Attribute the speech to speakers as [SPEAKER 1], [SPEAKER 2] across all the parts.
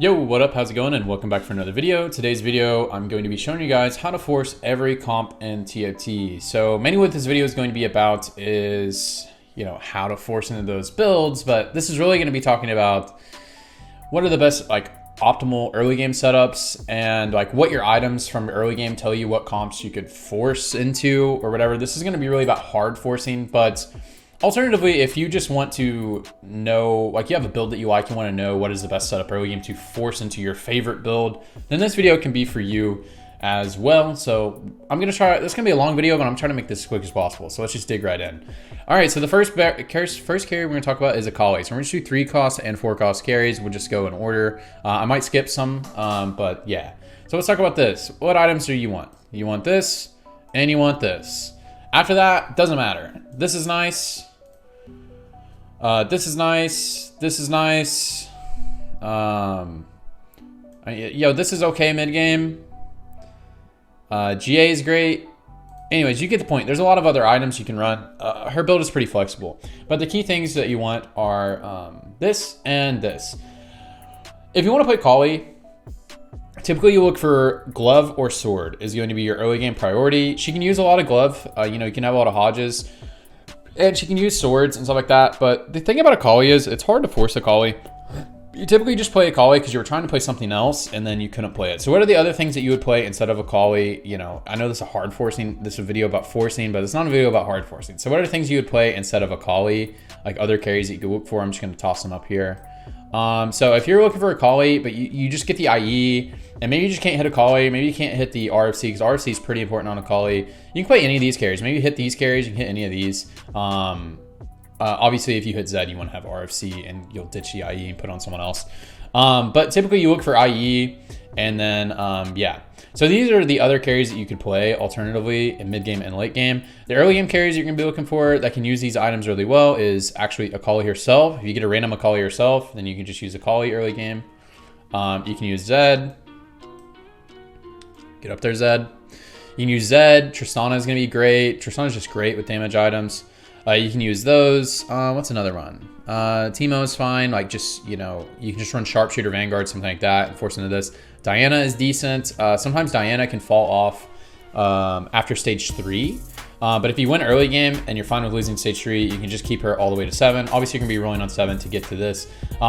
[SPEAKER 1] Yo, what up? How's it going? And welcome back for another video. Today's video, I'm going to be showing you guys how to force every comp in TFT. So mainly what this video is going to be about is, how to force into those builds, but this is really going to be talking about what are the best optimal early game setups and what your items from early game tell you what comps you could force into or whatever. This is going to be really about hard forcing, but alternatively, if you just want to know, you have a build that you like, you want to know what is the best setup early game to force into your favorite build, then this video can be for you as well. So I'm going to try, this is going to be a long video, but I'm trying to make this as quick as possible. So let's just dig right in. All right, so the first carry we're going to talk about is Akali. So we're going to do 3 cost and 4 cost carries. We'll just go in order. I might skip some, but yeah. So let's talk about this. What items do you want? You want this, and you want this. After that, doesn't matter. This is nice. This is nice. This is nice. This is okay mid game. GA is great. Anyways, you get the point. There's a lot of other items you can run. Her build is pretty flexible, but the key things that you want are this and this. If you want to play Kayle, typically you look for glove or sword is going to be your early game priority. She can use a lot of glove. You can have a lot of Hodges. And she can use swords and stuff like that. But the thing about Akali is it's hard to force Akali. You typically just play Akali because you were trying to play something else and then you couldn't play it. So what are the other things that you would play instead of Akali? I know this is a hard forcing. This is a video about forcing, but it's not a video about hard forcing. So what are the things you would play instead of Akali? Like other carries that you could look for. I'm just going to toss them up here. So if you're looking for Akali, but you just get the IE, and maybe you just can't hit Akali, maybe you can't hit the RFC, because RFC is pretty important on Akali. You can play any of these carries. Maybe you hit these carries, you can hit any of these. Obviously, if you hit Zed, you want to have RFC, and you'll ditch the IE and put on someone else. But typically, you look for IE, and then, yeah. So these are the other carries that you could play alternatively in mid game and late game. The early game carries you're going to be looking for that can use these items really well is actually Akali herself. If you get a random Akali herself, then you can just use Akali early game. You can use Zed. Get up there, Zed. You can use Zed. Tristana is going to be great. Tristana is just great with damage items. You can use those. What's another one? Teemo is fine. You can just run Sharpshooter, Vanguard, something like that, and force into this. Diana is decent. Sometimes Diana can fall off after stage 3. But if you win early game and you're fine with losing stage 3, you can just keep her all the way to 7. Obviously, you're going to be rolling on 7 to get to this.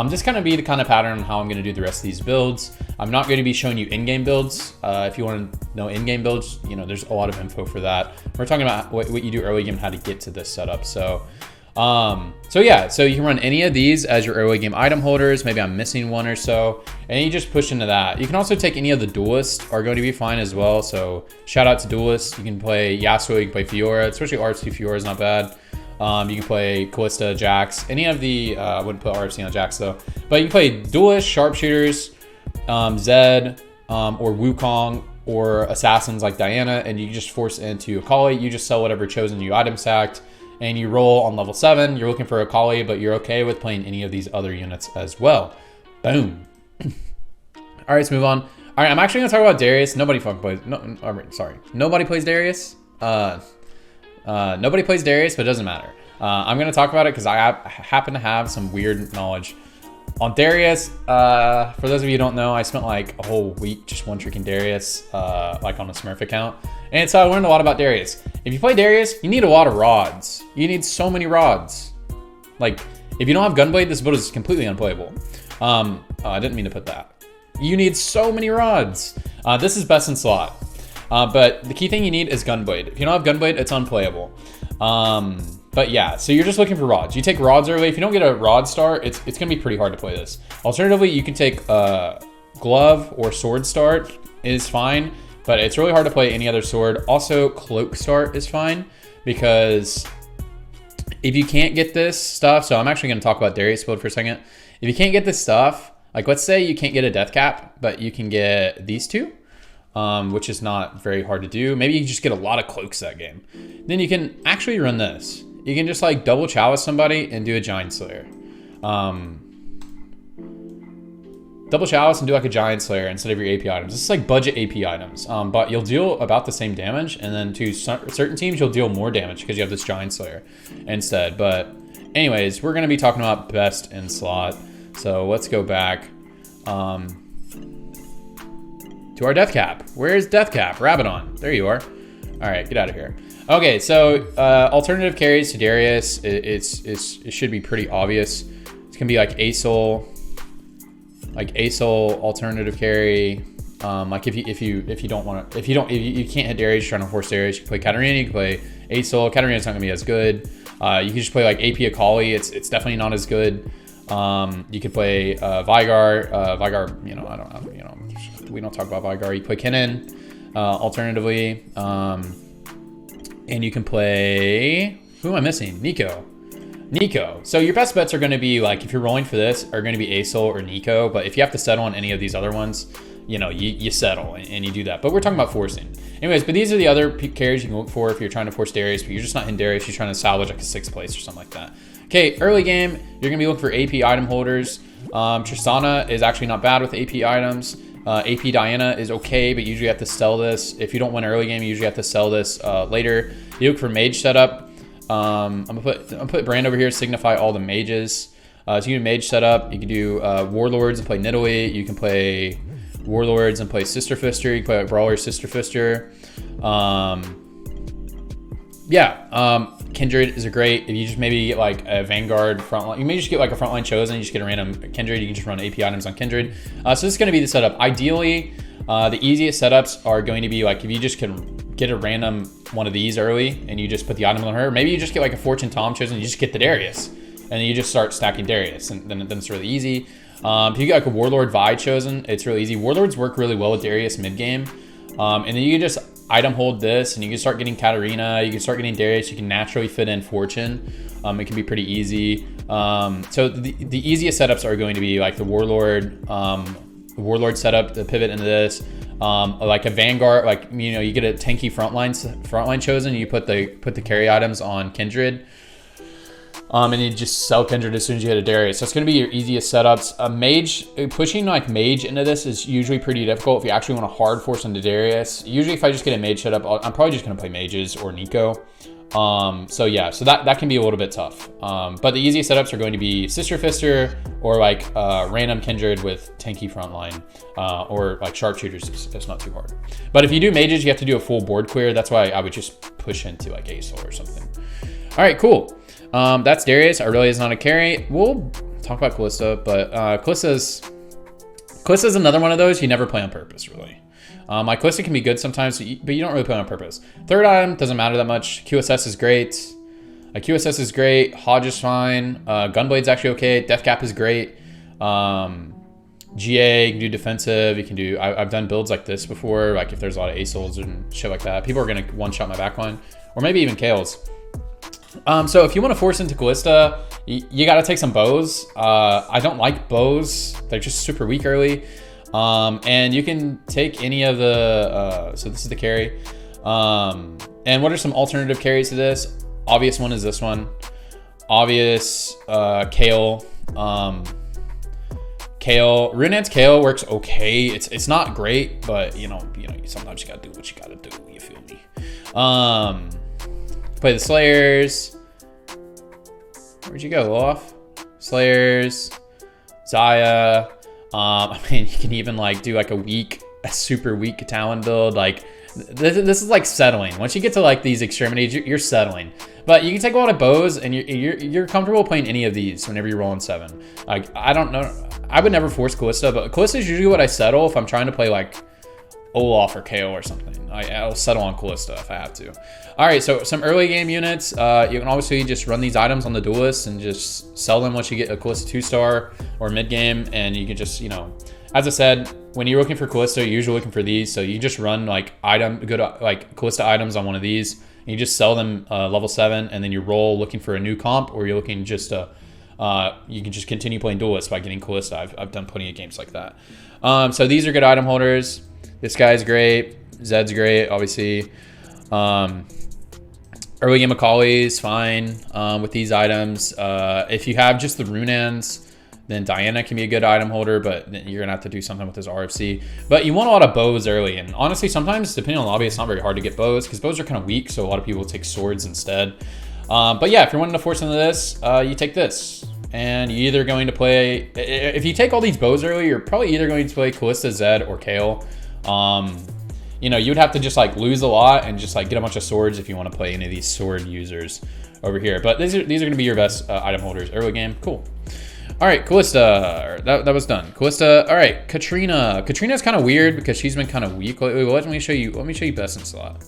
[SPEAKER 1] This kind of be the kind of pattern on how I'm going to do the rest of these builds. I'm not going to be showing you in-game builds. If you want to know in-game builds, there's a lot of info for that. We're talking about what you do early game and how to get to this setup. So you can run any of these as your early game item holders. Maybe I'm missing one or so, and you just push into that. You can also take any of the duelists are going to be fine as well. So shout out to duelists. You can play Yasuo, you can play Fiora, especially RFC Fiora is not bad. You can play Kalista, Jax, any of the, I wouldn't put RFC on Jax though, but you can play duelists, sharpshooters, Zed, or Wukong, or assassins like Diana, and you just force into Akali. You just sell whatever chosen you item sacked, and you roll on level 7. You're looking for Akali, but you're okay with playing any of these other units as well. Boom. All right, let's move on. All right, I'm actually gonna talk about Darius. Nobody fucking plays. No, sorry. Nobody plays Darius. Nobody plays Darius, but it doesn't matter. I'm gonna talk about it because I happen to have some weird knowledge on Darius. For those of you who don't know, I spent a whole week just one-tricking Darius, on a Smurf account. And so I learned a lot about Darius. If you play Darius, you need a lot of rods. You need so many rods. If you don't have Gunblade, this build is completely unplayable. I didn't mean to put that. You need so many rods. This is best in slot. But the key thing you need is Gunblade. If you don't have Gunblade, it's unplayable. But yeah, so you're just looking for rods. You take rods early. If you don't get a rod start, it's going to be pretty hard to play this. Alternatively, you can take glove or sword start is fine, but it's really hard to play any other sword. Also, cloak start is fine because if you can't get this stuff, so I'm actually going to talk about Darius build for a second. If you can't get this stuff, let's say you can't get a death cap, but you can get these two, which is not very hard to do. Maybe you just get a lot of cloaks that game. Then you can actually run this. You can just double chalice somebody and do a Giant Slayer. Double chalice and do a Giant Slayer instead of your AP items. This is budget AP items, but you'll deal about the same damage, and then to certain teams you'll deal more damage because you have this Giant Slayer instead. But anyways, we're gonna be talking about best in slot. So let's go back. To our death cap. Where's death cap? Rabadon. There you are. All right, get out of here. Okay, so alternative carries to Darius. It should be pretty obvious. It's gonna be like Asol, alternative carry. Like if you don't want to, if you can't hit Darius, you're trying to force Darius, you can play Katarina, you can play Asol. Katarina's not gonna be as good. You can just play like AP Akali. It's definitely not as good. You could play Veigar. Veigar, we don't talk about Veigar. You play Kennen, alternatively. And you can play, who am I missing? Neeko. So your best bets are going to be, like, if you're rolling for this, are going to be Asol or Neeko. But if you have to settle on any of these other ones, you settle and you do that. But we're talking about forcing. Anyways, but these are the other carries you can look for if you're trying to force Darius, but you're just not hitting Darius. You're trying to salvage like a 6th place or something like that. Okay, early game, you're going to be looking for AP item holders. Tristana is actually not bad with AP items. AP Diana is okay, but usually you have to sell this. If you don't win early game, you usually have to sell this later. You look for mage setup. I'm gonna put Brand over here to signify all the mages. So you can do mage setup. You can do Warlords and play Nidalee. You can play Warlords and play Sister Fister. You can play like Brawler, Sister Fister. Kindred is a great, if you just maybe get like a Vanguard frontline, you may just get like a frontline chosen, you just get a random Kindred, you can just run AP items on Kindred. So this is going to be the setup. Ideally, the easiest setups are going to be like if you just can get a random one of these early and you just put the item on her. Maybe you just get like a Fortune Tom chosen, and you just get the Darius, and then you just start stacking Darius, and then it's really easy. If you get like a Warlord Vi chosen, it's really easy. Warlords work really well with Darius mid game, and then you can just item hold this, and you can start getting Katarina, you can start getting Darius, you can naturally fit in Fortune. It can be pretty easy. So the easiest setups are going to be like the Warlord setup, the pivot into this, like a Vanguard, like you get a tanky frontline chosen, you put the carry items on Kindred. And you just sell Kindred as soon as you hit a Darius. So it's going to be your easiest setups. A mage, pushing like mage into this is usually pretty difficult if you actually want to hard force into Darius. Usually if I just get a mage setup, I'm probably just going to play mages or Neeko. So that can be a little bit tough. But the easiest setups are going to be Sister Fister or like random Kindred with tanky frontline, or like sharpshooters. It's not too hard. But if you do mages, you have to do a full board clear. That's why I would just push into like Asol or something. All right, cool. That's Darius. Aurelia is not a carry. We'll talk about Kalista, but Kalista's another one of those you never play on purpose, really. Like Kalista can be good sometimes, but you don't really play on purpose. Third item doesn't matter that much. QSS is great. Hodge is fine. Gunblade's actually okay. Death Cap is great. GA, you can do defensive. You can do. I've done builds like this before. Like if there's a lot of Asols and shit like that, people are gonna one-shot my backline, or maybe even Kayle's. So if you want to force into Kalista, you got to take some bows. I don't like bows. They're just super weak early. And you can take any of the, so this is the carry. And what are some alternative carries to this? Obvious one is this one. Obvious, Kayle. Runan's Kayle works okay. It's not great, but you sometimes you gotta do what you gotta do. You feel me? Play the Slayers. Where'd you go, Olaf? Slayers, Xayah. I mean, you can even like do like a super weak Talon build. Like this is like settling. Once you get to like these extremities, you're settling. But you can take a lot of bows, and you're comfortable playing any of these whenever you're rolling 7. Like I don't know, I would never force Kalista, but Kalista is usually what I settle if I'm trying to play like Olaf or Kayle or something. I'll settle on Kalista if I have to. All right, so some early game units. You can obviously just run these items on the duelist and just sell them once you get a Kalista 2-star or mid game, and you can just, as I said, when you're looking for Kalista, you're usually looking for these. So you just run like Kalista items on one of these, and you just sell them level 7, and then you roll looking for a new comp, or you're looking just you can just continue playing duelist by getting Kalista. I've done plenty of games like that. So these are good item holders. This guy's great. Zed's great, obviously. Early game Akali is fine with these items. If you have just the Runans, then Diana can be a good item holder, but you're gonna have to do something with this RFC. But you want a lot of bows early, and honestly, sometimes depending on the lobby, it's not very hard to get bows because bows are kind of weak, so a lot of people take swords instead. But yeah, if you're wanting to force into this, you take this. And you're either going to play, if you take all these bows early, you're probably either going to play Kalista, Zed, or Kayle. You know, you would have to just like lose a lot and just like get a bunch of swords if you want to play any of these sword users over here. But these are going to be your best item holders early game. Cool. All right, Kalista, that was done. Kalista, all right, Katarina. Katarina's kind of weird because she's been kind of weak lately. Let me show you best in slot.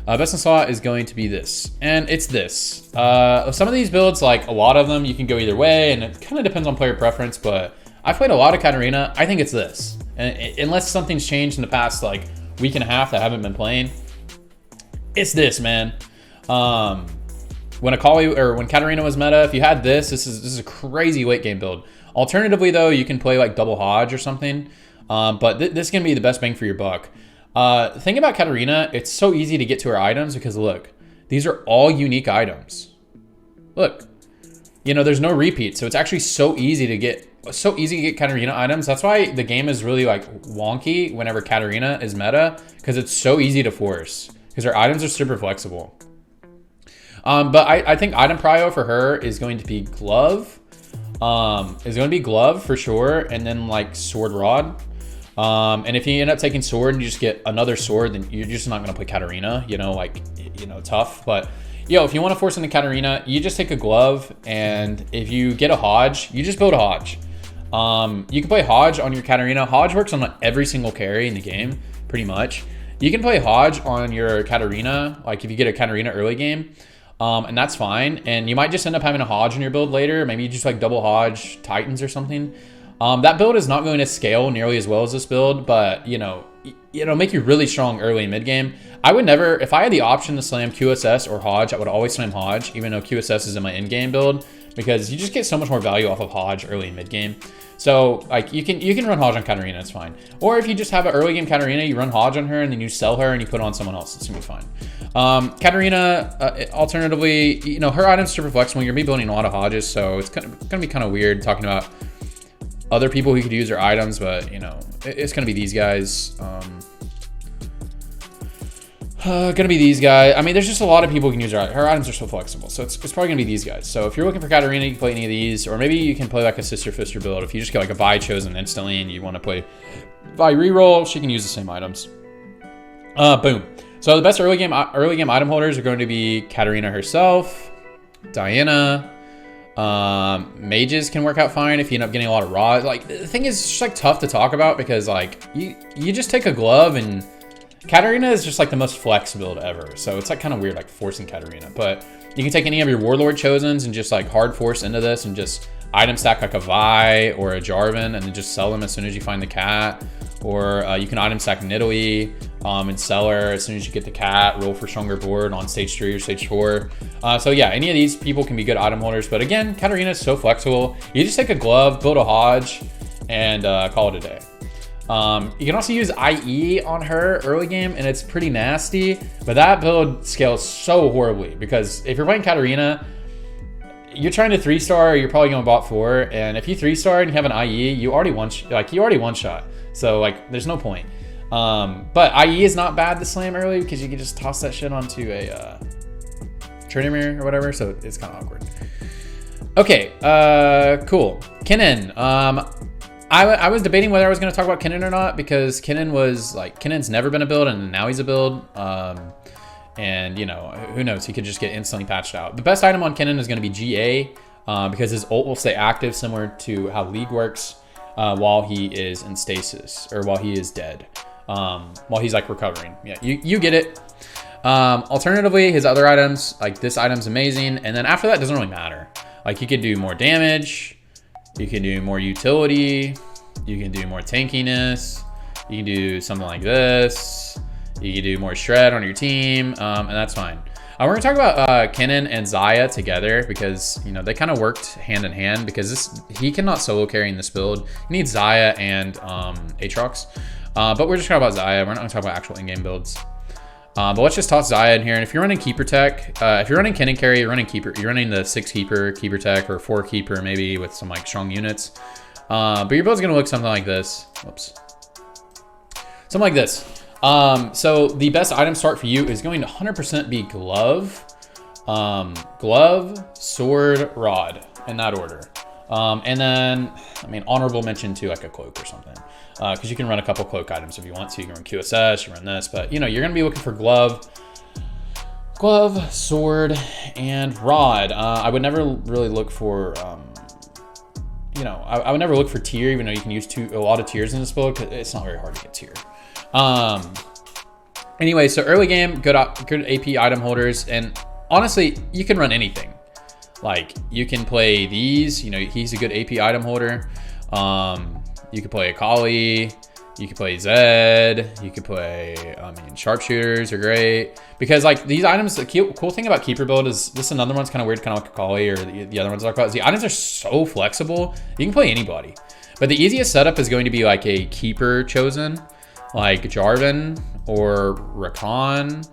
[SPEAKER 1] Best in slot is going to be this, and it's this. Some of these builds, like a lot of them, you can go either way, and it kind of depends on player preference, but I've played a lot of Katarina. I think it's this. And unless something's changed in the past like week and a half that I haven't been playing, it's this, man. When Akali or when Katarina was meta, if you had this is a crazy late game build. Alternatively though, you can play like double Hodge or something, but this is gonna be the best bang for your buck. Thing about Katarina, it's so easy to get to her items because look, these are all unique items. Look, you know, there's no repeat, so it's actually so easy to get Katarina items. That's why the game is really like wonky whenever Katarina is meta, because it's so easy to force because her items are super flexible. But I think item prio for her is going to be glove. Is going to be glove for sure, and then like sword rod. And if you end up taking sword and you just get another sword, then you're just not going to play Katarina. You know, like, you know, tough. But yo, if you want to force into Katarina, you just take a glove, and if you get a Hodge, you just build a Hodge. You can play Hodge on your Katarina. Hodge works on every single carry in the game, pretty much. You can play Hodge on your Katarina, like if you get a Katarina early game. And that's fine. And you might just end up having a Hodge in your build later. Maybe you just like double Hodge Titans or something. That build is not going to scale nearly as well as this build, but you know, it'll make you really strong early and mid game. I would never, if I had the option to slam QSS or Hodge, I would always slam Hodge, even though QSS is in my end game build, because you just get so much more value off of Hodge early and mid game. So like you can run Hodge on Katarina, it's fine. Or if you just have an early game Katarina, you run Hodge on her and then you sell her and you put on someone else, it's gonna be fine. Katarina, alternatively, you know, her item's super flexible. You're gonna be building a lot of Hodges, so it's gonna be kind of weird talking about other people who could use their items, but you know, it's gonna be these guys. Gonna be these guys. I mean, there's just a lot of people who can use her items are so flexible, so it's probably gonna be these guys. So if you're looking for Katarina, you can play any of these, or maybe you can play like a Sister Fister build. If you just get like a Vi chosen instantly and you want to play Vi reroll, she can use the same items. Boom. So the best early game item holders are going to be Katarina herself, Diana. Mages can work out fine if you end up getting a lot of raw. Like the thing is, it's just like tough to talk about because like you just take a glove, and Katarina is just like the most flex build ever. So it's like kind of weird like forcing Katarina, but you can take any of your Warlord chosens and just like hard force into this and just item stack like a Vi or a Jarvan and then just sell them as soon as you find the cat. Or you can item stack Nidalee and sell her as soon as you get the cat, roll for stronger board on stage 3 or stage 4. So yeah, any of these people can be good item holders. But again, Katarina is so flexible. You just take a glove, build a Hodge, and call it a day. You can also use IE on her early game, and it's pretty nasty. But that build scales so horribly because if you're playing Katarina, you're trying to 3-star, you're probably going bot 4, and if you 3-star and you have an IE, you already one shot. So like, there's no point. But IE is not bad to slam early because you can just toss that shit onto a Trynd or whatever. So it's kind of awkward. Okay, cool. Kennen. I was debating whether I was going to talk about Kennen or not because Kennen's never been a build and now he's a build. And you know, who knows? He could just get instantly patched out. The best item on Kennen is going to be GA because his ult will stay active, similar to how League works. While he is in stasis or while he is dead, while he's like recovering. Yeah, you get it. Alternatively, his other items, like this item's amazing. And then after that, it doesn't really matter. Like you could do more damage. You can do more utility. You can do more tankiness. You can do something like this. You can do more shred on your team. And that's fine. We're gonna talk about Kennen and Xayah together because you know they kind of worked hand in hand because he cannot solo carry in this build. You need Xayah and Aatrox, but we're just talking about Xayah. We're not gonna talk about actual in-game builds. But let's just toss Xayah in here. And if you're running keeper tech, if you're running Kennen carry, you're running the 6 keeper tech or 4 keeper maybe with some like strong units. But your build's gonna look something like this. Whoops, something like this. So the best item start for you is going to 100% be glove, glove, sword, rod, in that order. And then, I mean, honorable mention to like a cloak or something. Because you can run a couple cloak items if you want to. You can run QSS, you run this, but you know, you're gonna be looking for glove, sword, and rod. I would never really look for, you know, I would never look for tier, even though you can use a lot of tiers in this build, because it's not very hard to get tier. Anyway, so early game, good AP item holders, and honestly, you can run anything. Like, you can play these, you know, he's a good AP item holder. You could play Akali, you could play Zed, you could play, I mean, sharpshooters are great. Because like these items, the cool thing about Keeper build is, this is another one's kind of weird, kind of like Akali or the other ones I talk about. The items are so flexible, you can play anybody. But the easiest setup is going to be like a Keeper chosen, like Jarvan or Rakan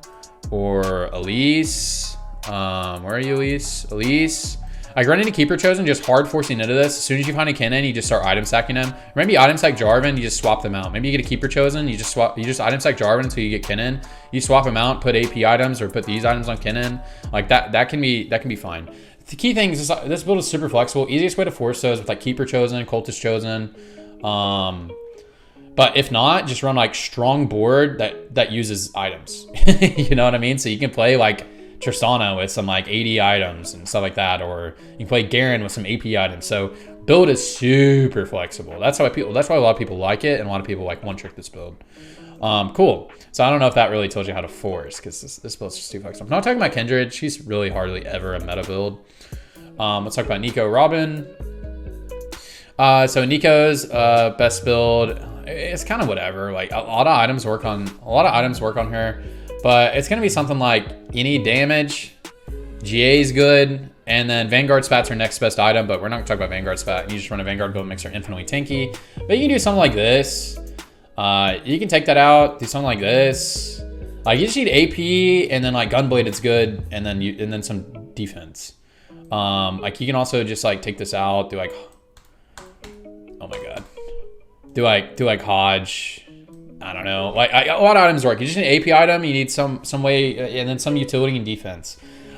[SPEAKER 1] or Elise. Where are you, Elise? Elise. Like running a Keeper chosen, just hard forcing into this. As soon as you find a Kennen, you just start item stacking them. Maybe item stack Jarvan, you just swap them out. Maybe you get a Keeper chosen, you just item stack Jarvan until you get Kennen. You swap them out, put AP items or put these items on Kennen. Like that can be fine. The key thing is this build is super flexible. Easiest way to force those with like Keeper chosen, Cultist chosen. But if not, just run like strong board that uses items. You know what I mean? So you can play like Tristana with some like 80 items and stuff like that, or you can play Garen with some AP items. So build is super flexible. That's why a lot of people like it, and a lot of people like one trick this build. Cool. So I don't know if that really tells you how to force, because this build's just too flexible. I'm not talking about Kindred. She's really hardly ever a meta build. Let's talk about Neeko, Robin. So Neeko's best build. It's kind of whatever. Like a lot of items work on her. But it's going to be something like any damage, GA is good, and then Vanguard Spat's her next best item, but we're not going to talk about Vanguard Spat. You just run a Vanguard build, makes her infinitely tanky. But you can do something like this. You can take that out, do something like this. Like you just need AP, and then like Gunblade, it's good, and then some defense. Like you can also just like take this out, do like, oh my god, do like Hodge. I don't know, like a lot of items work. You just need an AP item, you need some way, and then some utility and defense.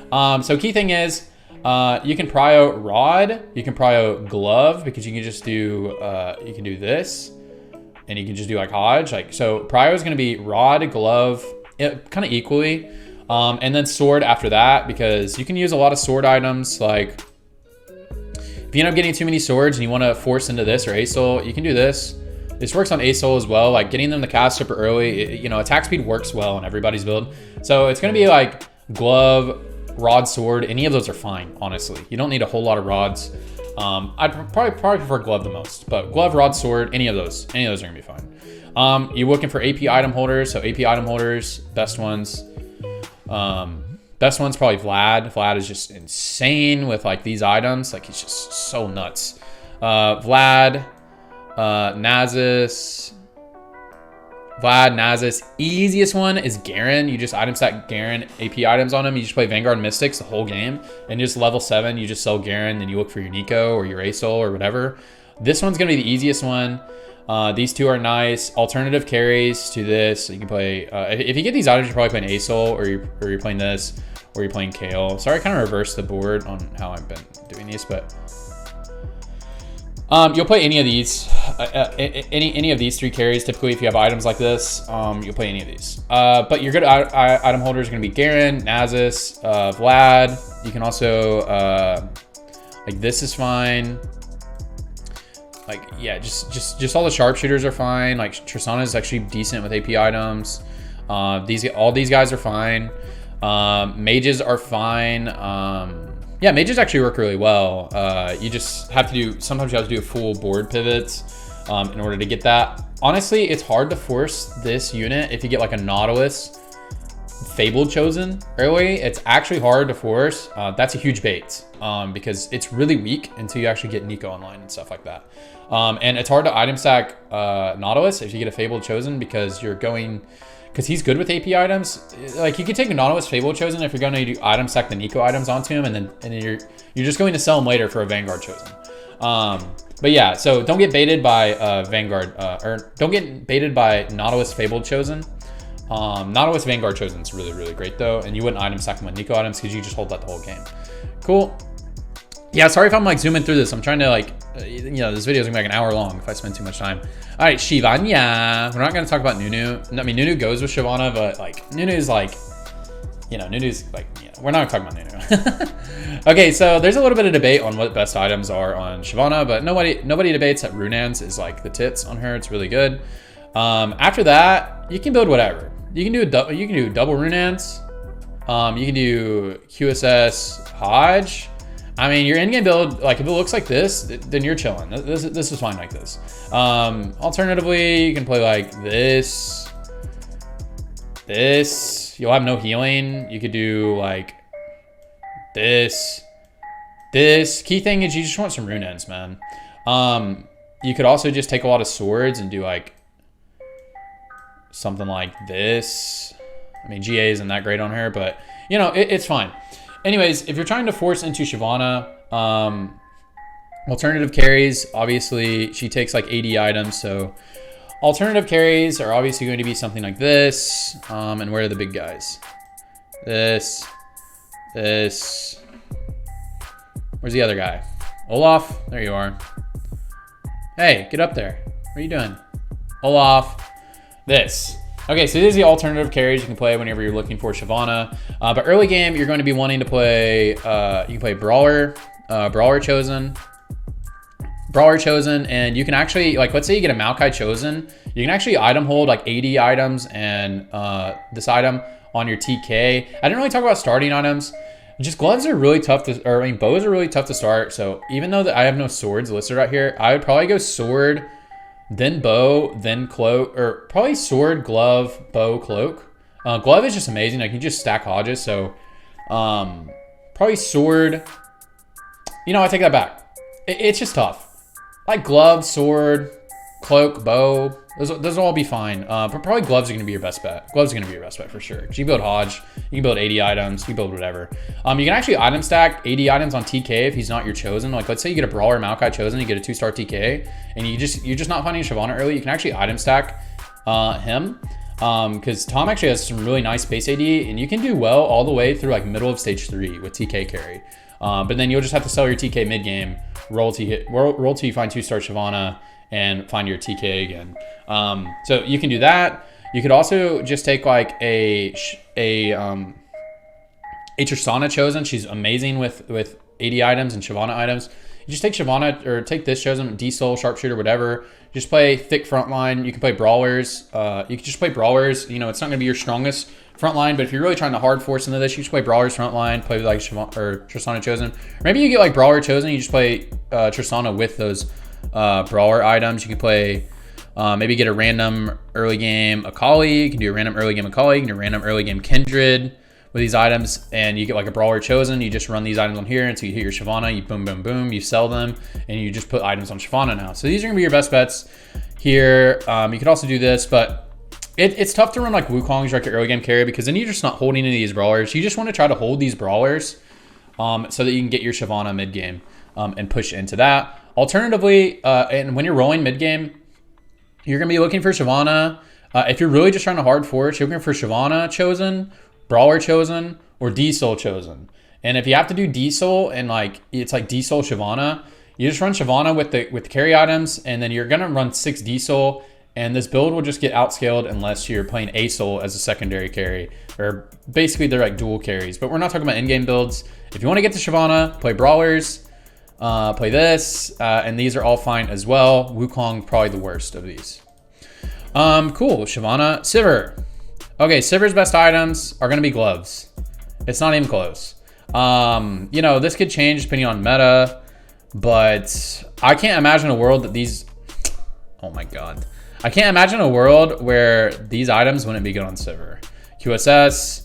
[SPEAKER 1] So key thing is, you can prio Rod, you can prio Glove, because you can just do, you can do this, and you can just do like Hodge. Like, so prio is gonna be Rod, Glove, kind of equally, and then Sword after that, because you can use a lot of sword items. Like, if you end up getting too many swords and you wanna force into this or Asol, you can do this. This works on Asol as well, like getting them to cast super early. You know, attack speed works well on everybody's build. So it's gonna be like Glove, Rod, Sword. Any of those are fine, honestly. You don't need a whole lot of rods. I'd probably prefer Glove the most, but Glove, Rod, Sword, any of those are gonna be fine. You're looking for AP item holders. So AP item holders, best ones. Best one's probably Vlad. Vlad is just insane with like these items. Like he's just so nuts. Vlad. Nasus, Vlad, Nasus. Easiest one is Garen. You just item stack Garen AP items on him. You just play Vanguard Mystics the whole game, and just level 7, you just sell Garen, then you look for your Neeko or your Asol or whatever. This one's gonna be the easiest one. These two are nice. Alternative carries to this. You can play, if you get these items, you're probably playing Asol, or you're playing this, or you're playing Kayle. Sorry, I kind of reversed the board on how I've been doing these, but you'll play any of these, any of these 3 carries. Typically, if you have items like this, you'll play any of these. But your good item holders are going to be Garen, Nasus, Vlad. You can also, like this is fine. Like, yeah, just all the sharpshooters are fine. Like Tristana is actually decent with AP items. All these guys are fine. Mages are fine. Yeah, mages actually work really well. You just have to do, sometimes you have to do full board pivots in order to get that. Honestly, it's hard to force this unit if you get like a Nautilus Fabled chosen early. It's actually hard to force. That's a huge bait because it's really weak until you actually get Neeko online and stuff like that. And it's hard to item stack Nautilus if you get a Fabled chosen, because you're going, because he's good with AP items. Like you could take a Nautilus Fable chosen if you're going to do item stack the Neeko items onto him, and then you're just going to sell him later for a Vanguard chosen. But yeah, so don't get baited by Vanguard, or don't get baited by Nautilus Fabled chosen. Nautilus Vanguard chosen is really, really great though, and you wouldn't item stack him with Neeko items because you just hold that the whole game. Cool. Yeah, sorry if I'm like zooming through this. I'm trying to like, you know, this video is gonna be like an hour long if I spend too much time. All right, Shyvana. We're not gonna talk about Nunu. I mean, Nunu goes with Shyvana, but like Nunu's like, you know, Nunu's like, you know, we're not gonna talk about Nunu. Okay, so there's a little bit of debate on what best items are on Shyvana, but nobody debates that Runans is like the tits on her. It's really good. After that, you can build whatever. You can do double Runans. You can do QSS Hodge. I mean, your in-game build, like if it looks like this, then you're chilling. This is fine like this. Alternatively, you can play like this. You'll have no healing. You could do like this. Key thing is you just want some rune ends, man. You could also just take a lot of swords and do like something like this. I mean, GA isn't that great on her, but you know, it's fine. Anyways, if you're trying to force into Shyvana, alternative carries, obviously she takes like 80 items. So alternative carries are obviously going to be something like this. And where are the big guys? This. Where's the other guy? Olaf, there you are. Hey, get up there. What are you doing? Olaf, this. Okay, so these are the alternative carries you can play whenever you're looking for Shyvana. But early game, you're going to be wanting to play, you can play Brawler, Brawler Chosen, and you can actually, like, let's say you get a Maokai Chosen, you can actually item hold like 80 items and this item on your TK. I didn't really talk about starting items. Just gloves are really tough to, or I mean, bows are really tough to start. So even though I have no swords listed right here, I would probably go sword, then bow, then cloak, or probably sword, glove, bow, cloak. Glove is just amazing. I can just stack Hodges. So probably sword. You know, I take that back. It's just tough. Like glove, sword, cloak, bow. Those will all be fine. But probably gloves are going to be your best bet. Gloves are going to be your best bet for sure. Because you build Hodge, you can build 80 items, you can build whatever. You can actually item stack 80 items on TK if he's not your chosen. Like let's say you get a Brawler Maokai Chosen, you get a 2-star TK, and you're just not finding Shyvana early. You can actually item stack him. Because Tom actually has some really nice base AD, and you can do well all the way through like middle of stage 3 with TK carry. But then you'll just have to sell your TK mid game, roll till you find 2-star Shyvana, and find your TK again. So you can do that. You could also just take like a Tristana Chosen. She's amazing with 80 items and Shyvana items. You just take Shyvana or take this Chosen, D-Soul, Sharpshooter, whatever. Just play thick frontline. You can play Brawlers. You can just play Brawlers. You know, it's not going to be your strongest frontline, but if you're really trying to hard force into this, you just play Brawlers frontline, play like Shyvana or Tristana Chosen. Or maybe you get like Brawler Chosen, you just play Tristana with those Brawler items. You can play maybe get a random early game Akali. You can do a random early game Akali. You can do a random early game Kindred with these items, and you get like a Brawler Chosen. You just run these items on here until you hit your Shyvana. You boom, boom, boom. You sell them, and you just put items on Shyvana now. So these are gonna be your best bets here. You could also do this, but it's tough to run like Wukong's like your early game carry, because then you're just not holding any of these Brawlers. You just want to try to hold these Brawlers so that you can get your Shyvana mid game and push into that. Alternatively, and when you're rolling mid game, you're gonna be looking for Shyvana. If you're really just trying to hard force, you're looking for Shyvana Chosen, Brawler Chosen, or D-Soul Chosen. And if you have to do D-Soul and like it's like D-Soul Shyvana, you just run Shyvana with the carry items, and then you're gonna run 6 D-Soul, and this build will just get outscaled unless you're playing Asol as a secondary carry, or basically they're like dual carries. But we're not talking about in-game builds. If you want to get to Shyvana, play Brawlers, play this, and these are all fine as well. Wukong probably the worst of these. Cool. Shyvana, Sivir. Okay, Sivir's best items are gonna be gloves. It's not even close. You know, this could change depending on meta, but I can't imagine a world that these. Oh my god, I can't imagine a world where these items wouldn't be good on Sivir. QSS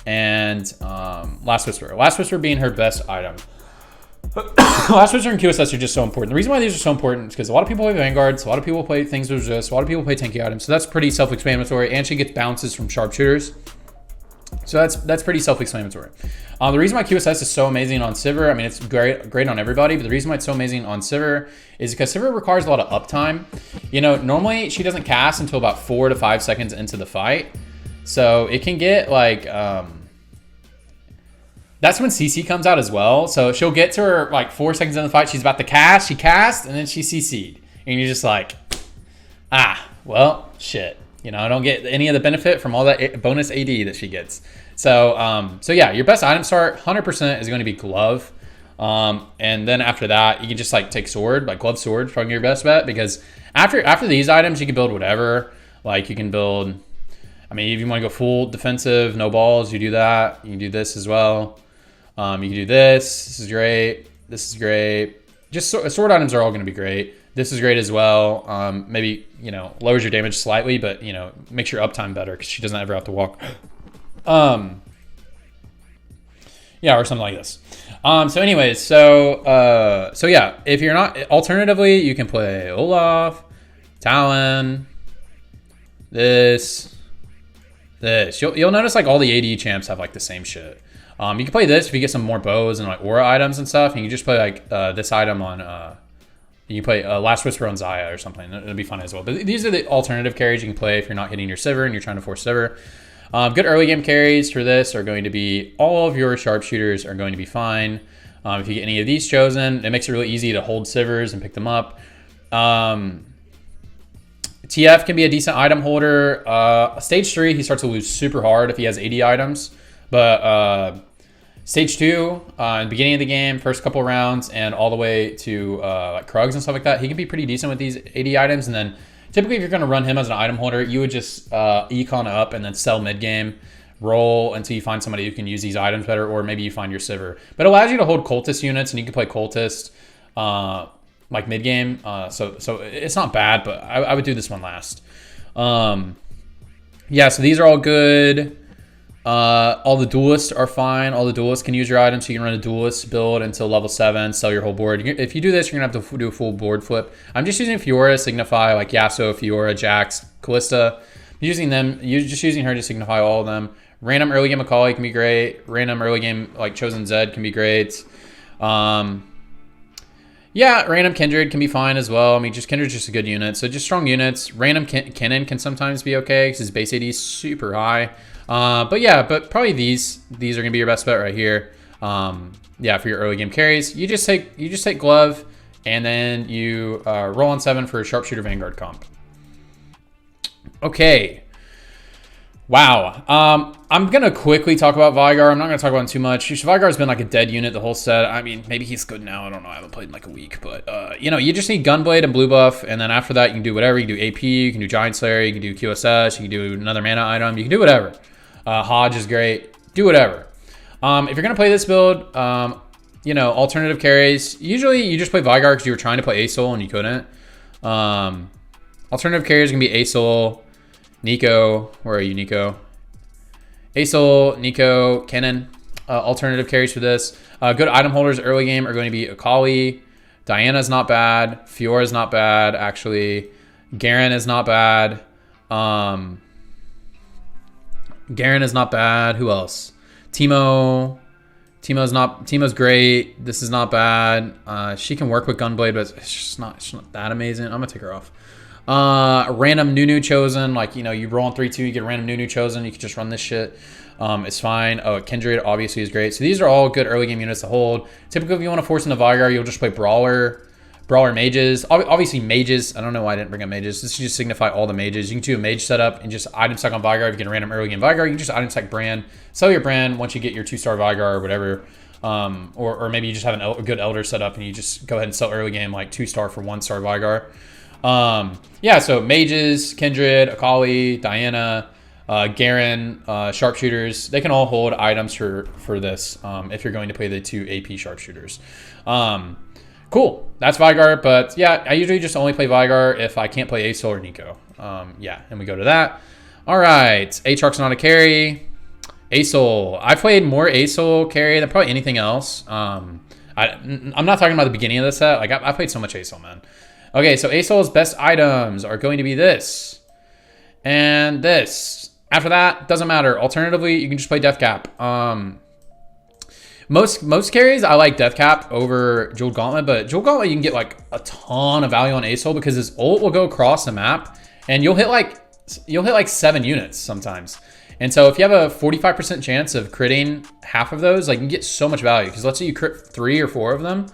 [SPEAKER 1] and Last Whisper. Last Whisper being her best item. Last Whisper and QSS are just so important. The reason why these are so important is because a lot of people play Vanguards, a lot of people play things with resist, a lot of people play tanky items, so that's pretty self-explanatory, and she gets bounces from sharpshooters. So that's pretty self-explanatory. The reason why QSS is so amazing on Sivir, I mean, it's great on everybody, but the reason why it's so amazing on Sivir is because Sivir requires a lot of uptime. You know, normally she doesn't cast until about 4 to 5 seconds into the fight, so it can get like That's when CC comes out as well. So she'll get to her like 4 seconds in the fight. She's about to cast. She cast, and then she CC'd. And you're just like, well, shit. You know, I don't get any of the benefit from all that bonus AD that she gets. So, so yeah, your best item start 100% is going to be glove. And then after that, you can just like take sword, like glove sword, probably your best bet, because after these items, you can build whatever. Like you can build, I mean, if you want to go full defensive, no balls, you do that. You can do this as well. You can do this. This is great. This is great. Just sword items are all going to be great. This is great as well. Maybe, you know, lowers your damage slightly, but, you know, makes your uptime better because she doesn't ever have to walk. Yeah, or something like this. So anyways, so yeah, if you're not, alternatively, you can play Olaf, Talon, this. You'll notice like all the AD champs have like the same shit. You can play this if you get some more bows and like aura items and stuff. And you can just play like this item on, you can play Last Whisper on Xayah or something. It'll be fun as well. But these are the alternative carries you can play if you're not hitting your Sivir and you're trying to force Sivir. Good early game carries for this are going to be all of your sharpshooters are going to be fine. If you get any of these chosen, it makes it really easy to hold Sivers and pick them up. TF can be a decent item holder. Stage 3, he starts to lose super hard if he has 80 items. But Stage 2, in the beginning of the game, first couple rounds, and all the way to like Krugs and stuff like that, he can be pretty decent with these 80 items. And then typically if you're going to run him as an item holder, you would just econ up and then sell mid-game, roll until you find somebody who can use these items better, or maybe you find your Sivir. But it allows you to hold cultist units, and you can play cultist like mid-game. So it's not bad, but I would do this one last. Yeah, so these are all good. All the duelists are fine. All the duelists can use your items, so you can run a duelist build until level 7, sell your whole board. If you do this, you're going to have to do a full board flip. I'm just using Fiora, Signify, like Yasuo, Fiora, Jax, Kalista. Using them, you're just using her to signify all of them. Random early game Akali can be great. Random early game, like Chosen Zed, can be great. Yeah, random Kindred can be fine as well. I mean, just Kindred's just a good unit. So just strong units. Random Kennen can sometimes be okay because his base AD is super high. But yeah, but probably these are gonna be your best bet right here. Yeah, for your early game carries, you just take glove, and then you roll on 7 for a sharpshooter Vanguard comp. Okay. Wow. I'm gonna quickly talk about Veigar. I'm not gonna talk about him too much. Veigar's been like a dead unit the whole set. I mean, maybe he's good now. I don't know. I haven't played in like a week, but you know, you just need Gunblade and Blue Buff, and then after that, you can do whatever. You can do AP, you can do Giant Slayer, you can do QSS, you can do another mana item, you can do whatever. Hodge is great. Do whatever. If you're gonna play this build, you know, alternative carries. Usually, you just play Veigar because you were trying to play Asol and you couldn't. Alternative carries can be Asol, Neeko. Where are you, Neeko? Asol, Neeko, Kennen. Alternative carries for this. Good item holders early game are going to be Akali. Diana's not bad. Fiora's not bad, actually. Garen is not bad. Garen is not bad. Who else? Teemo. Teemo's great. This is not bad. She can work with Gunblade, but it's not that amazing. I'm gonna take her off. Random Nunu chosen, like, you know, you roll on 3-2, you get a random Nunu chosen, you can just run this shit. It's fine. Oh, Kindred obviously is great. So these are all good early game units to hold. Typically, if you want to force into Veigar, you'll just play Brawler mages. Obviously mages. I don't know why I didn't bring up mages. This should just signify all the mages. You can do a mage setup and just item stack on Veigar. If you get a random early game Veigar, you can just item stack brand, sell your brand once you get your 2-star Veigar or whatever. Or maybe you just have a good Elder setup and you just go ahead and sell early game like 2-star for 1-star Veigar. Yeah, so mages, Kindred, Akali, Diana, Garen, sharpshooters, they can all hold items for this if you're going to play the 2 AP sharpshooters. Cool, that's Veigar, but yeah, I usually just only play Veigar if I can't play Asol or Neeko. Yeah, and we go to that. All right, Aatrox's not a carry. Asol, I played more Asol carry than probably anything else. I'm not talking about the beginning of the set. Like I played so much Asol, man. Okay, so Asol's best items are going to be this and this. After that, doesn't matter. Alternatively, you can just play Death Cap. Most carries, I like Death Cap over Jeweled Gauntlet, but Jeweled Gauntlet, you can get like a ton of value on Asol because his ult will go across the map and you'll hit like 7 units sometimes. And so if you have a 45% chance of critting half of those, like you can get so much value. Because let's say you crit 3 or 4 of them,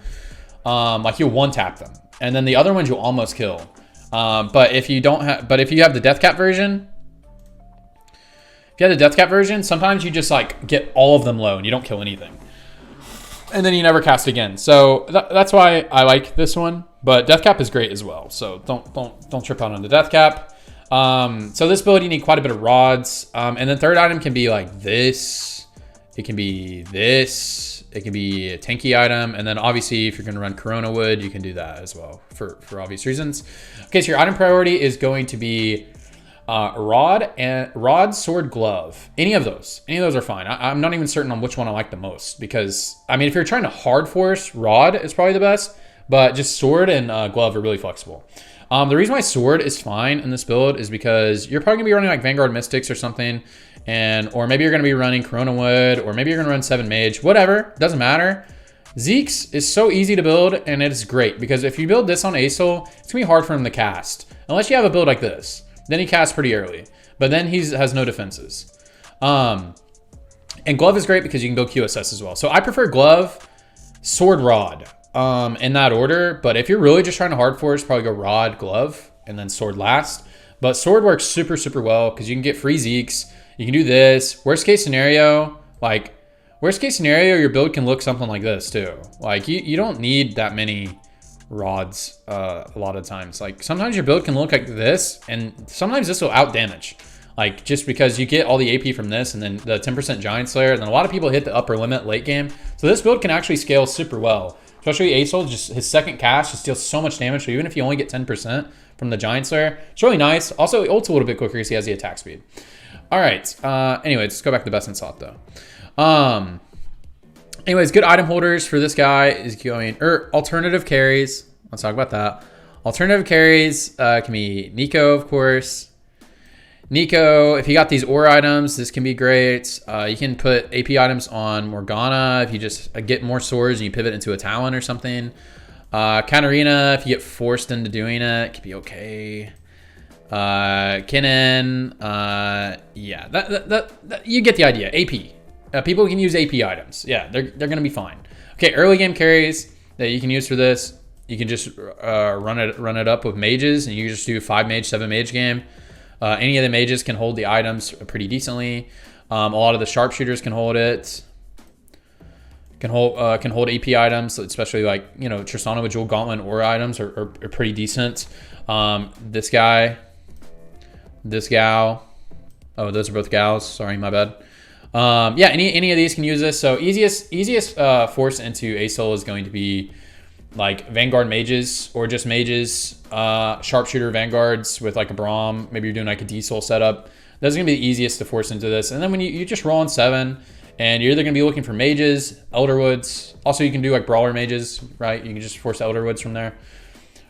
[SPEAKER 1] like you'll one tap them. And then the other ones you'll almost kill. But if you have the death cap version, sometimes you just like get all of them low and you don't kill anything. And then you never cast again. So that's why I like this one. But death cap is great as well. So don't trip out on the death cap. So this build, you need quite a bit of rods. And then third item can be like this. It can be this. It can be a tanky item. And then obviously if you're going to run Corona Wood, you can do that as well for obvious reasons. Okay, so your item priority is going to be rod, sword, glove. Any of those are fine. I'm not even certain on which one I like the most, because I mean, if you're trying to hard force, rod is probably the best, but just sword and glove are really flexible. The reason why sword is fine in this build is because you're probably gonna be running like Vanguard Mystics or something, or maybe you're gonna be running Corona Wood, or maybe you're gonna run 7 Mage, whatever, doesn't matter. Zeke's is so easy to build, and it's great because if you build this on Asol, it's gonna be hard for him to cast unless you have a build like this. Then he casts pretty early, but then he has no defenses. And glove is great because you can go QSS as well. So I prefer glove, sword, rod in that order. But if you're really just trying to hard force, probably go rod, glove, and then sword last. But sword works super, super well because you can get free Zekes. You can do this. Worst case scenario, your build can look something like this too. Like you don't need that many rods a lot of times. Like sometimes your build can look like this, and sometimes this will out damage, like just because you get all the AP from this and then the 10% Giant Slayer, and then a lot of people hit the upper limit late game. So this build can actually scale super well, especially Asol. Just his second cast just deals so much damage, so even if you only get 10% from the Giant Slayer, it's really nice. Also it ults a little bit quicker because he has the attack speed. All right, anyway, let's go back to best in slot though. Anyways, good item holders for this guy is going, alternative carries. Let's talk about that. Alternative carries can be Neeko, of course. Neeko, if you got these ore items, this can be great. You can put AP items on Morgana if you just get more swords and you pivot into a Talon or something. Katarina, if you get forced into doing it, could be okay. Kennen, yeah, that you get the idea. AP. People can use AP items. Yeah, they're going to be fine. Okay, early game carries that you can use for this. You can just run it up with mages, and you just do 5 mage, 7 mage game. Any of the mages can hold the items pretty decently. A lot of the sharpshooters can hold it. Can hold AP items, especially like, you know, Tristana with Jewel Gauntlet or items are pretty decent. This guy, this gal. Oh, those are both gals. Sorry, my bad. Yeah, any of these can use this. So easiest force into Asol is going to be like Vanguard mages or just mages, sharpshooter Vanguards with like a Braum. Maybe you're doing like a D-Soul setup. Those are gonna be the easiest to force into this. And then when you just roll on 7, and you're either gonna be looking for mages, Elderwoods. Also, you can do like brawler mages, right? You can just force Elderwoods from there.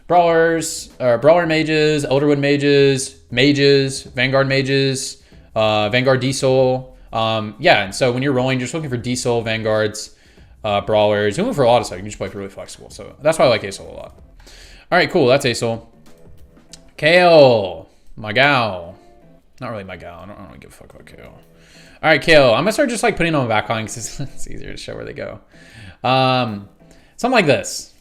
[SPEAKER 1] Brawlers, brawler mages, Elderwood mages, Vanguard mages, Vanguard D-Soul. Yeah, and so when you're rolling, you're just looking for D-Soul, Vanguards, brawlers. You're looking for a lot of stuff. You can just play really flexible. So that's why I like Asol a lot. All right, cool. That's Asol. Kayle, my gal. Not really my gal. I don't really give a fuck about Kayle. All right, Kayle. I'm gonna start just like putting them on backline because it's easier to show where they go. Something like this.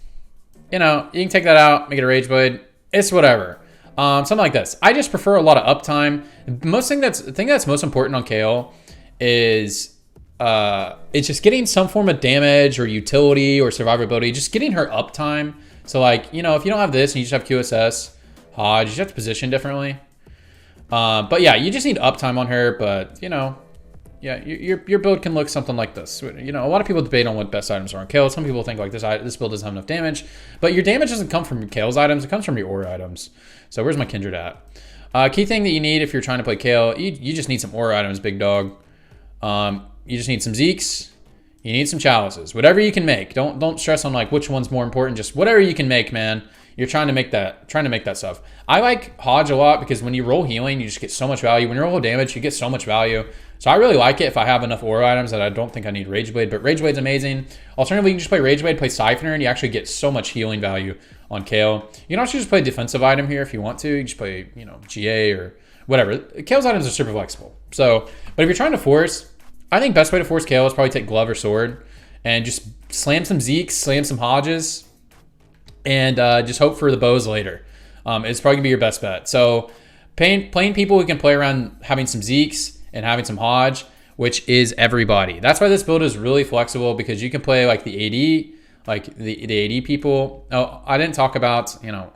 [SPEAKER 1] You know, you can take that out, make it a Rage Blade. It's whatever. Something like this. I just prefer a lot of uptime. The thing that's most important on Kayle is it's just getting some form of damage or utility or survivability, just getting her uptime. So like, you know, if you don't have this and you just have QSS, Hodge, you just have to position differently. But yeah, you just need uptime on her. But you know, yeah, your build can look something like this. You know, a lot of people debate on what best items are on Kayle. Some people think like this build doesn't have enough damage, but your damage doesn't come from Kayle's items. It comes from your aura items. So where's my Kindred at? Key thing that you need if you're trying to play Kayle, you just need some aura items, big dog. You just need some Zekes. You need some Chalices. Whatever you can make. Don't stress on like which one's more important. Just whatever you can make, man. You're trying to make that stuff. I like Hodge a lot because when you roll healing, you just get so much value. When you roll damage, you get so much value. So I really like it if I have enough aura items that I don't think I need Rage Blade. But Rage Blade's amazing. Alternatively, you can just play Rage Blade, play Siphoner, and you actually get so much healing value on Kayle. You can also just play defensive item here if you want to. You just play, you know, GA whatever. Kayle's items are super flexible. So, but if you're trying to force, I think best way to force Kayle is probably take glove or sword and just slam some Zeeks, slam some Hodges, and just hope for the bows later. It's probably gonna be your best bet. So playing people who can play around having some Zeeks and having some Hodge, which is everybody. That's why this build is really flexible, because you can play like the AD, like the AD people. Oh, I didn't talk about, you know,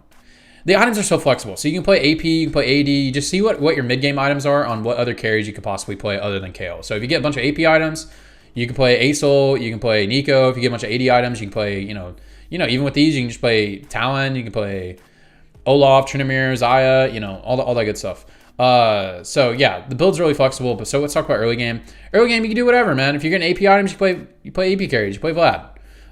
[SPEAKER 1] the items are so flexible. So you can play AP, you can play AD. You just see what your mid-game items are on what other carries you could possibly play other than Kayle. So if you get a bunch of AP items, you can play Asol, you can play Neeko. If you get a bunch of AD items, you can play, you know, even with these, you can just play Talon, you can play Olaf, Trynd, Xayah, you know, all that good stuff. So yeah, the build's really flexible. But so let's talk about early game. Early game, you can do whatever, man. If you're getting AP items, you play AP carries, you play Vlad.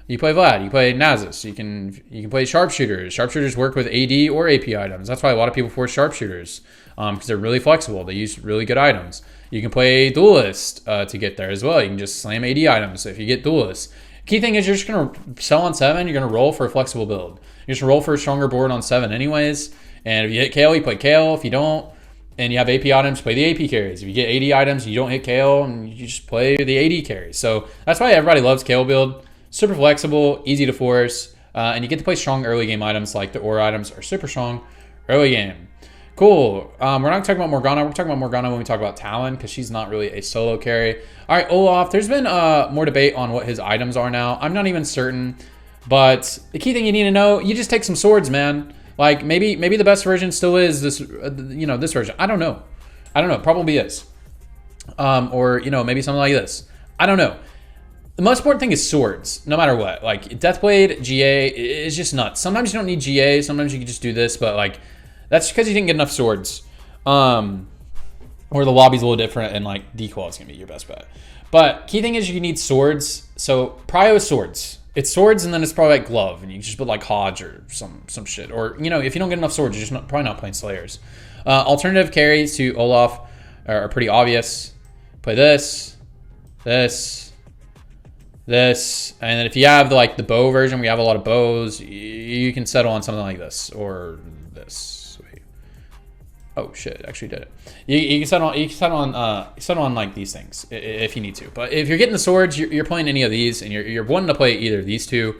[SPEAKER 1] You play Nasus. You can play sharpshooters. Sharpshooters work with AD or AP items. That's why a lot of people force sharpshooters, because they're really flexible. They use really good items. You can play duelist to get there as well. You can just slam AD items if you get duelist. Key thing is you're just gonna sell on 7. You're gonna roll for a flexible build. You're just roll for a stronger board on 7 anyways. And if you hit Kayle, you play Kayle. If you don't, and you have AP items, play the AP carries. If you get AD items, and you don't hit Kayle, and you just play the AD carries. So that's why everybody loves Kayle build. Super flexible, easy to force, and you get to play strong early game items like the aura items are super strong early game. Cool. We're not talking about Morgana. We're talking about Morgana when we talk about Talon, because she's not really a solo carry. All right, Olaf. There's been more debate on what his items are now. I'm not even certain, but the key thing you need to know, you just take some swords, man. Like maybe the best version still is this, this version. I don't know. Probably is. Or maybe something like this. I don't know. The most important thing is swords, no matter what. Like Deathblade, GA is just nuts. Sometimes you don't need GA. Sometimes you can just do this, but like that's because you didn't get enough swords. Or the lobby's a little different, and like dequal is gonna be your best bet. But key thing is you need swords. So prio is swords. It's swords, and then it's probably like glove, and you can just put like Hodge or some shit. Or if you don't get enough swords, you're just probably not playing Slayers. Alternative carries to Olaf are pretty obvious. Play this, and then if you have the bow version, we have a lot of bows, you can settle on something like this or this. Wait. Oh shit, actually did it. You can settle on like these things if you need to. But if you're getting the swords, you're playing any of these, and you're wanting to play either of these two,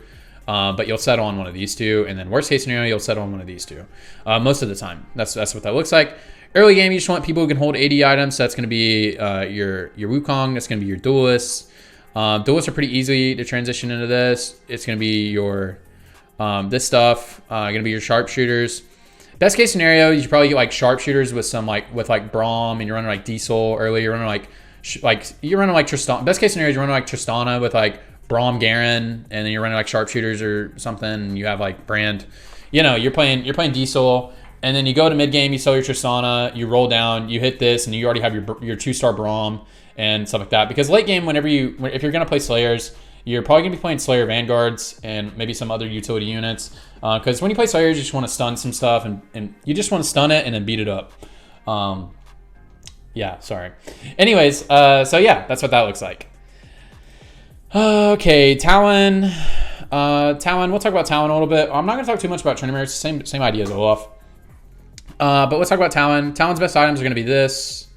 [SPEAKER 1] but you'll settle on one of these two, and then worst case scenario, you'll settle on one of these two. Most of the time, that's what that looks like. Early game, you just want people who can hold AD items. So that's going to be your Wukong. That's going to be your duelists. Duelists are pretty easy to transition into this. It's going to be your this stuff. Going to be your sharpshooters. Best case scenario, you should probably get like sharpshooters with some with Braum, and you're running like Diesel early. You're running you're running like Tristana. Best case scenario, you're running like Tristana with like Braum, Garen, and then you're running like sharpshooters or something. And you have like Brand. You're playing Diesel. And then you go to mid game, you sell your Tristana, you roll down, you hit this, and you already have your 2-star Braum and stuff like that. Because late game, if you're gonna play Slayers, you're probably gonna be playing Slayer Vanguards and maybe some other utility units. Because when you play Slayers, you just want to stun some stuff, and you just want to stun it and then beat it up. Yeah, sorry. Anyways, so yeah, that's what that looks like. Okay, Talon. We'll talk about Talon a little bit. I'm not gonna talk too much about Trynd. It's the same idea as Olaf. But let's talk about Talon. Talon's best items are going to be this.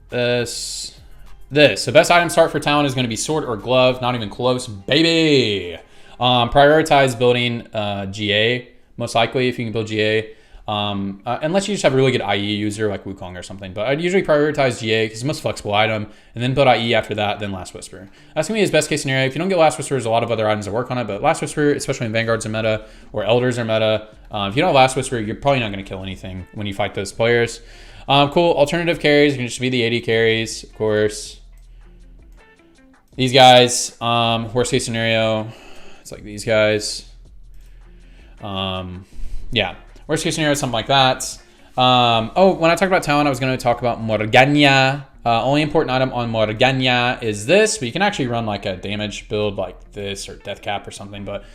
[SPEAKER 1] So best item start for Talon is going to be sword or glove. Not even close, baby. Prioritize building GA, most likely, if you can build GA. Unless you just have a really good IE user like Wukong or something. But I'd usually prioritize GA because it's the most flexible item, and then build IE after that, then Last Whisper. That's going to be his best case scenario. If you don't get Last Whisper, there's a lot of other items that work on it, but Last Whisper, especially when Vanguards are meta or Elders are meta, if you don't have Last Whisper, you're probably not going to kill anything when you fight those players. Cool. Alternative carries can just be the AD carries, of course. These guys, worst case scenario, it's like these guys. Yeah. Worst case scenario, something like that. When I talked about Talon, I was going to talk about Morgana. Only important item on Morgana is this, but you can actually run like a damage build like this or Death Cap or something. But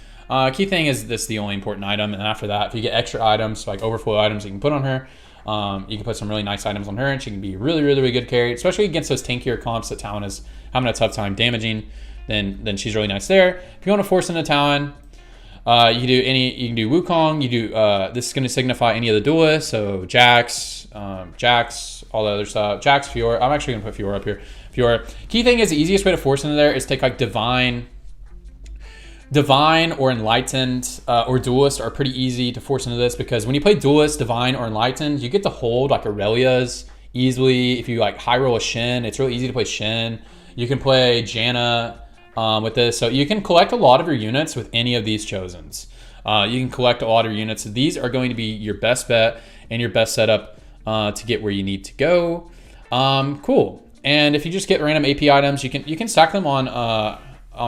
[SPEAKER 1] key thing is this the only important item. And after that, if you get extra items, like overflow items you can put on her, you can put some really nice items on her, and she can be really, really, really good carry, especially against those tankier comps that Talon is having a tough time damaging. Then she's really nice there. If you want to force into Talon, You can do Wukong. You do this is going to signify any of the duelists. So Jax, all the other stuff. Jax, Fiora. I'm actually going to put Fiora up here. Fiora. Key thing is the easiest way to force into there is take like Divine or Enlightened or Duelist are pretty easy to force into this, because when you play Duelist, Divine, or Enlightened, you get to hold like Aurelia's easily. If you like high roll a Shin, it's really easy to play Shin. You can play Janna with this. So you can collect a lot of your units with any of these Chosens. You can collect a lot of your units. So these are going to be your best bet and your best setup to get where you need to go. Cool. And if you just get random AP items, you can stack them on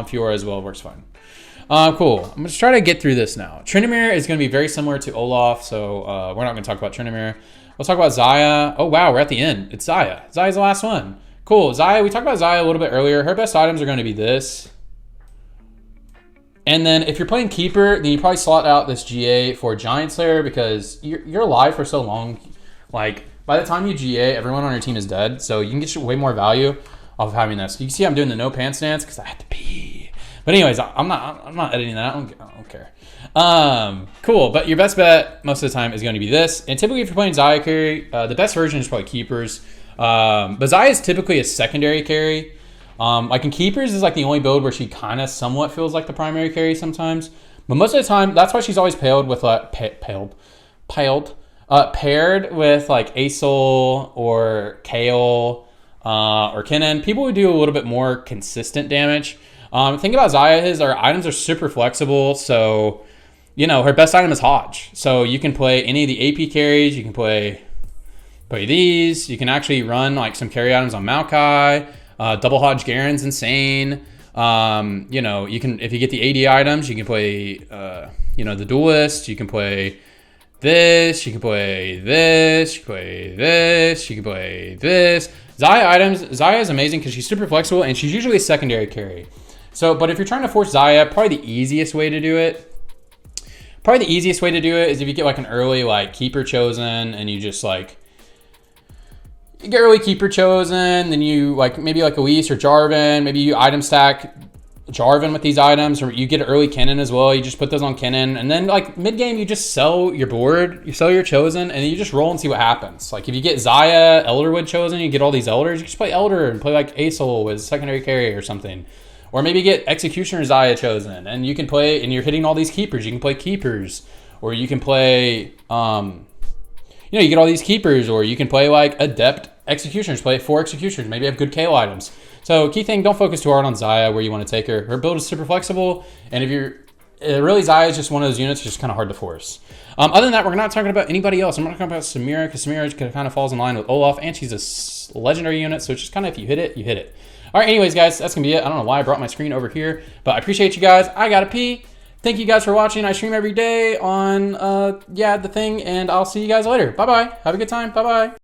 [SPEAKER 1] Fiora as well. It works fine. Cool. I'm going to try to get through this now. Tryndamere is going to be very similar to Olaf, so we're not going to talk about Tryndamere. Let's talk about Xayah. Oh, wow, we're at the end. It's Xayah. Xayah's the last one. Cool. Xayah, we talked about Xayah a little bit earlier. Her best items are going to be this. And then if you're playing Keeper, then you probably slot out this GA for Giant Slayer, because you're alive for so long. Like, by the time you GA, everyone on your team is dead, so you can get way more value off of having this. You can see I'm doing the no pants dance because I have to pee. But anyways, I'm not editing that. I don't care. Cool. But your best bet most of the time is going to be this. And typically, if you're playing Xayah carry, the best version is probably Keepers. But Xayah is typically a secondary carry. Like in Keepers is like the only build where she kind of somewhat feels like the primary carry sometimes. But most of the time, that's why she's always paired with paired with like Asol or Kayle or Kennen. People who do a little bit more consistent damage. The thing about Xayah is our items are super flexible, so her best item is Hodge. So you can play any of the AP carries, you can play these, you can actually run like some carry items on Maokai. Double Hodge Garen's insane. You can, if you get the AD items, you can play the Duelist, you can play this, you can play this, you can play this, you can play this. Xayah is amazing because she's super flexible and she's usually a secondary carry. So, but if you're trying to force Xayah, probably the easiest way to do it is if you get like an early like Keeper Chosen, and you just like you get early Keeper Chosen, then you like maybe like Elise or Jarvan, maybe you item stack Jarvan with these items, or you get an early Kennen as well. You just put those on Kennen, and then like mid game you just sell your board, you sell your Chosen, and then you just roll and see what happens. Like if you get Xayah Elderwood Chosen, you get all these Elders, you just play Elder and play like Asol with secondary carry or something. Or maybe get Executioner Xayah Chosen, and you can play, and you're hitting all these Keepers. You can play Keepers, or you can play, you get all these Keepers, or you can play like Adept Executioners, play 4 Executioners, maybe have good Kayle items. So key thing, don't focus too hard on Xayah where you want to take her. Her build is super flexible, and if you're, really Xayah is just one of those units that's just kind of hard to force. Other than that, we're not talking about anybody else. I'm not talking about Samira, because Samira kind of falls in line with Olaf, and she's a legendary unit, so it's just kind of if you hit it, you hit it. All right, anyways, guys, that's going to be it. I don't know why I brought my screen over here, but I appreciate you guys. I got to pee. Thank you guys for watching. I stream every day on, the thing, and I'll see you guys later. Bye-bye. Have a good time. Bye-bye.